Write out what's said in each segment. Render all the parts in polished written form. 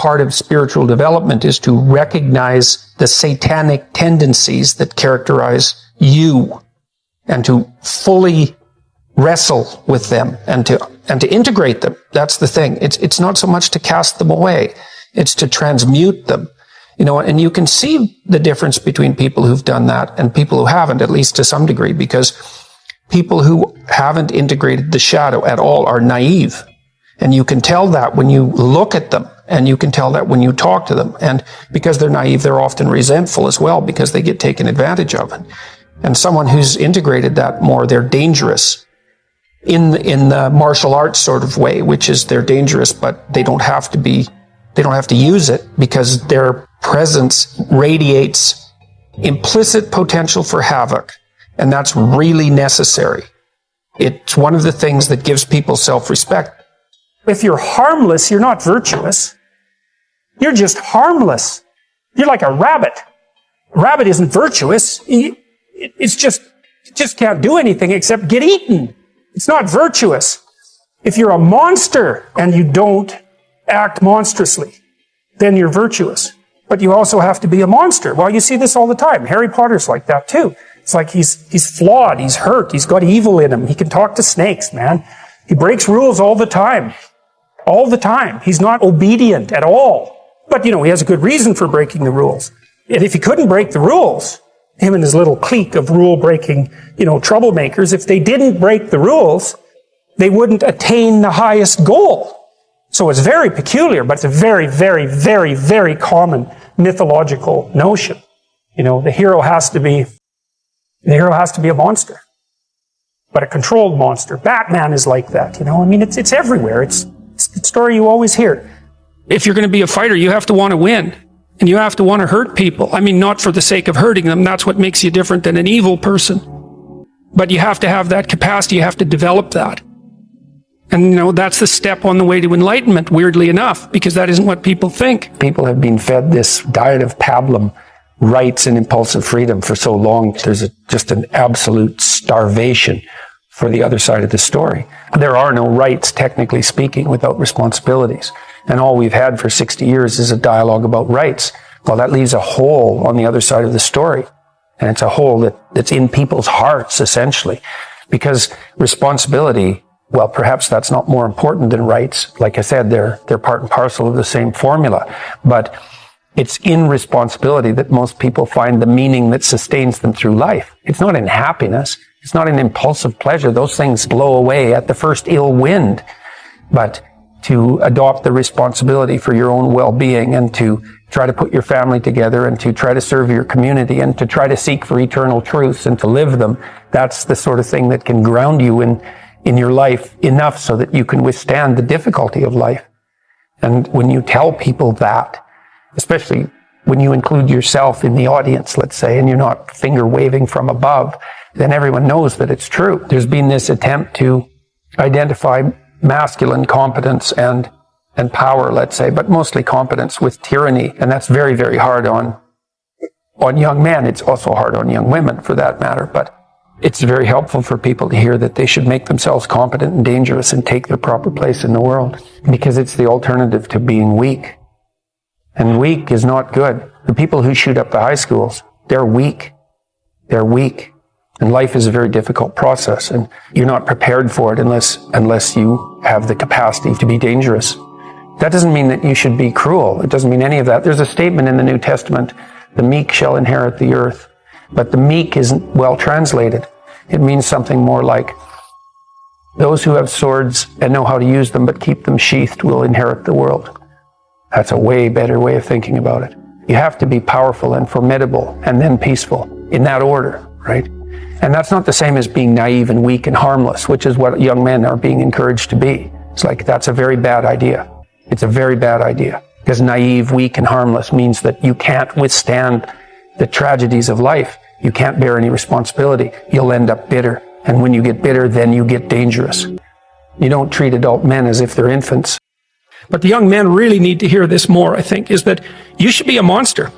part of spiritual development is to recognize the satanic tendencies that characterize you and to fully wrestle with them and to integrate them. That's the thing. It's not so much to cast them away. It's to transmute them. And you can see the difference between people who've done that and people who haven't, at least to some degree, because people who haven't integrated the shadow at all are naive. And you can tell that when you look at them, and you can tell that when you talk to them. And because they're naive, they're often resentful as well because they get taken advantage of. And someone who's integrated that more, they're dangerous in the martial arts sort of way, which is they're dangerous, but they don't have to use it because their presence radiates implicit potential for havoc. And that's really necessary. It's one of the things that gives people self-respect. If you're harmless, you're not virtuous. You're just harmless. You're like a rabbit. A rabbit isn't virtuous. It just can't do anything except get eaten. It's not virtuous. If you're a monster and you don't act monstrously, then you're virtuous. But you also have to be a monster. Well, you see this all the time. Harry Potter's like that too. It's like he's flawed, he's hurt, he's got evil in him. He can talk to snakes, man. He breaks rules all the time. All the time. He's not obedient at all. But, he has a good reason for breaking the rules. And if he couldn't break the rules, him and his little clique of rule-breaking, troublemakers, if they didn't break the rules, they wouldn't attain the highest goal. So it's very peculiar, but it's a very, very, very, very common mythological notion. The hero has to be a monster. But a controlled monster. Batman is like that, it's everywhere. It's the story you always hear. If you're going to be a fighter, you have to want to win. And you have to want to hurt people. Not for the sake of hurting them. That's what makes you different than an evil person. But you have to have that capacity. You have to develop that. And, that's the step on the way to enlightenment, weirdly enough, because that isn't what people think. People have been fed this diet of pablum, rights and impulsive freedom for so long. There's just an absolute starvation for the other side of the story. There are no rights, technically speaking, without responsibilities. And all we've had for 60 years is a dialogue about rights. Well, that leaves a hole on the other side of the story. And it's a hole that's in people's hearts, essentially. Because responsibility, well, perhaps that's not more important than rights. Like I said, they're part and parcel of the same formula. But it's in responsibility that most people find the meaning that sustains them through life. It's not in happiness. It's not in impulsive pleasure. Those things blow away at the first ill wind. But to adopt the responsibility for your own well-being and to try to put your family together and to try to serve your community and to try to seek for eternal truths and to live them, that's the sort of thing that can ground you in your life enough so that you can withstand the difficulty of life. And when you tell people that, especially when you include yourself in the audience, let's say, and you're not finger waving from above, then everyone knows that it's true. There's been this attempt to identify masculine competence and power, let's say, but mostly competence with tyranny. And that's very, very hard on young men. It's also hard on young women, for that matter. But it's very helpful for people to hear that they should make themselves competent and dangerous and take their proper place in the world, because it's the alternative to being weak. And weak is not good. The people who shoot up the high schools, they're weak. They're weak. And life is a very difficult process, and you're not prepared for it unless you have the capacity to be dangerous. That doesn't mean that you should be cruel. It doesn't mean any of that. There's a statement in the New Testament, the meek shall inherit the earth. But the meek isn't well translated. It means something more like, those who have swords and know how to use them but keep them sheathed will inherit the world. That's a way better way of thinking about it. You have to be powerful and formidable and then peaceful, in that order, right? And that's not the same as being naive and weak and harmless, which is what young men are being encouraged to be. It's like, that's a very bad idea. It's a very bad idea. Because naive, weak, and harmless means that you can't withstand the tragedies of life. You can't bear any responsibility. You'll end up bitter. And when you get bitter, then you get dangerous. You don't treat adult men as if they're infants. But the young men really need to hear this more, I think, is that you should be a monster.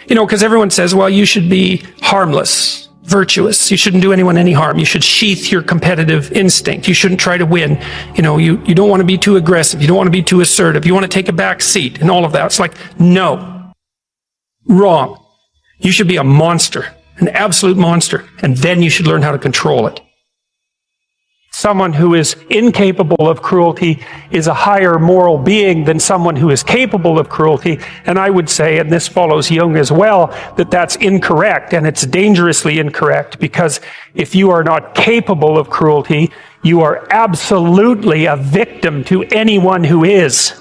Because everyone says, well, you should be harmless. virtuous. You shouldn't do anyone any harm. You should sheath your competitive instinct. You shouldn't try to win. You don't want to be too aggressive. You don't want to be too assertive. You want to take a back seat and all of that. It's like, no. Wrong. You should be a monster, an absolute monster, and then you should learn how to control it. Someone who is incapable of cruelty is a higher moral being than someone who is capable of cruelty. And I would say, and this follows Jung as well, that that's incorrect, and it's dangerously incorrect, because if you are not capable of cruelty, you are absolutely a victim to anyone who is.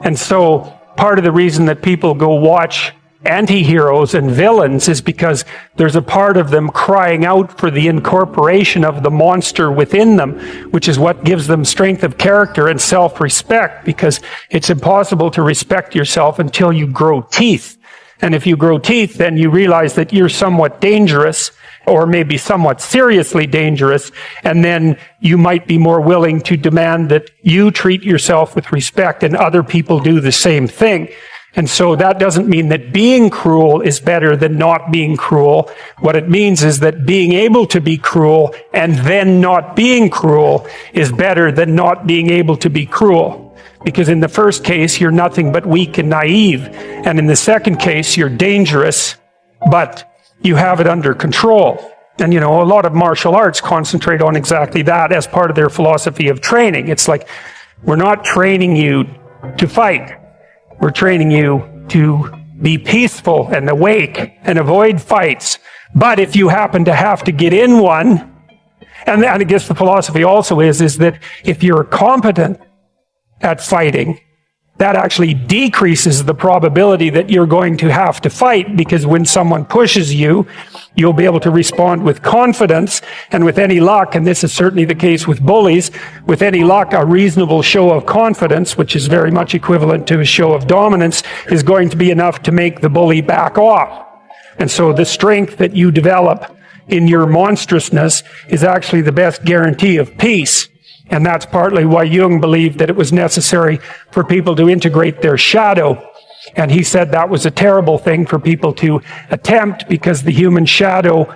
And so part of the reason that people go watch anti-heroes and villains is because there's a part of them crying out for the incorporation of the monster within them, which is what gives them strength of character and self-respect, because it's impossible to respect yourself until you grow teeth. And if you grow teeth, then you realize that you're somewhat dangerous, or maybe somewhat seriously dangerous, and then you might be more willing to demand that you treat yourself with respect and other people do the same thing. And so that doesn't mean that being cruel is better than not being cruel. What it means is that being able to be cruel and then not being cruel is better than not being able to be cruel. Because in the first case, you're nothing but weak and naive. And in the second case, you're dangerous, but you have it under control. And, a lot of martial arts concentrate on exactly that as part of their philosophy of training. It's like, we're not training you to fight. We're training you to be peaceful and awake and avoid fights. But if you happen to have to get in one, and I guess the philosophy also is that if you're competent at fighting, that actually decreases the probability that you're going to have to fight, because when someone pushes you, you'll be able to respond with confidence, and with any luck, and this is certainly the case with bullies, with any luck, a reasonable show of confidence, which is very much equivalent to a show of dominance, is going to be enough to make the bully back off. And so the strength that you develop in your monstrousness is actually the best guarantee of peace. And that's partly why Jung believed that it was necessary for people to integrate their shadow. And he said that was a terrible thing for people to attempt, because the human shadow,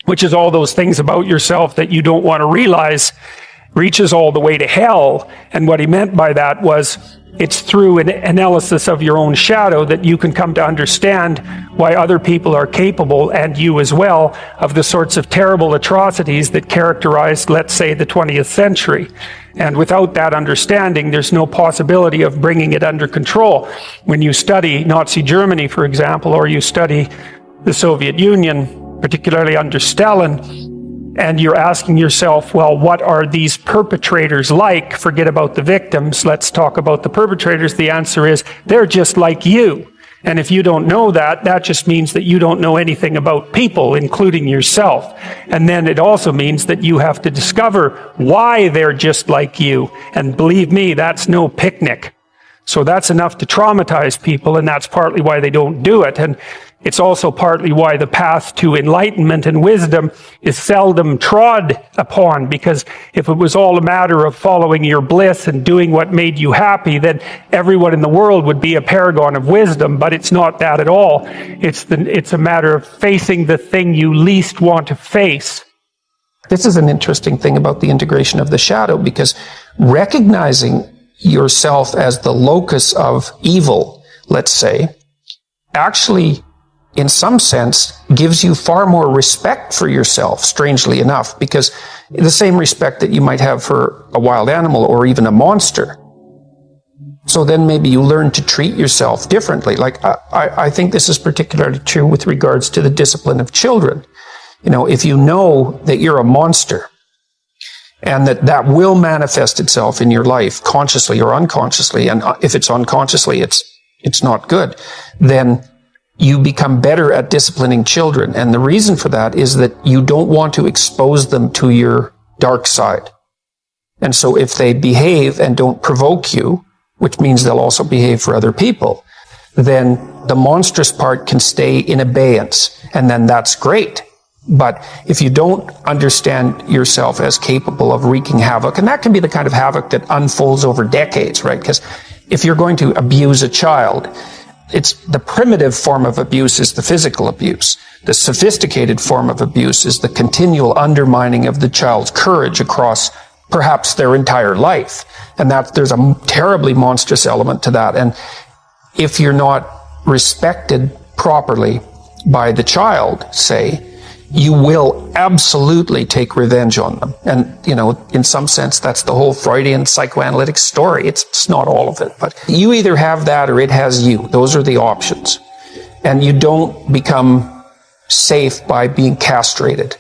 which is all those things about yourself that you don't want to realize, reaches all the way to hell. And what he meant by that was, it's through an analysis of your own shadow that you can come to understand why other people are capable, and you as well, of the sorts of terrible atrocities that characterized, let's say, the 20th century. And without that understanding, there's no possibility of bringing it under control. When you study Nazi Germany, for example, or you study the Soviet Union, particularly under Stalin, and you're asking yourself, well, what are these perpetrators like? Forget about the victims. Let's talk about the perpetrators. The answer is, they're just like you. And if you don't know that, that just means that you don't know anything about people, including yourself. And then it also means that you have to discover why they're just like you. And believe me, that's no picnic. So that's enough to traumatize people, and that's partly why they don't do it. And it's also partly why the path to enlightenment and wisdom is seldom trod upon, because if it was all a matter of following your bliss and doing what made you happy, then everyone in the world would be a paragon of wisdom. But it's not that at all. It's a matter of facing the thing you least want to face. This is an interesting thing about the integration of the shadow, because recognizing yourself as the locus of evil, let's say, actually, in some sense, gives you far more respect for yourself, strangely enough, because the same respect that you might have for a wild animal or even a monster. So then maybe you learn to treat yourself differently. Like, I think this is particularly true with regards to the discipline of children. If you know that you're a monster, and that will manifest itself in your life, consciously or unconsciously, and if it's unconsciously, it's not good, then you become better at disciplining children. And the reason for that is that you don't want to expose them to your dark side. And so if they behave and don't provoke you, which means they'll also behave for other people, then the monstrous part can stay in abeyance, and then that's great. But if you don't understand yourself as capable of wreaking havoc, and that can be the kind of havoc that unfolds over decades, right? Because if you're going to abuse a child, It's the primitive form of abuse is the physical abuse. The sophisticated form of abuse is the continual undermining of the child's courage across perhaps their entire life. And there's a terribly monstrous element to that. And if you're not respected properly by the child, say, you will absolutely take revenge on them. And, in some sense, that's the whole Freudian psychoanalytic story. It's not all of it, but you either have that or it has you. Those are the options. And you don't become safe by being castrated.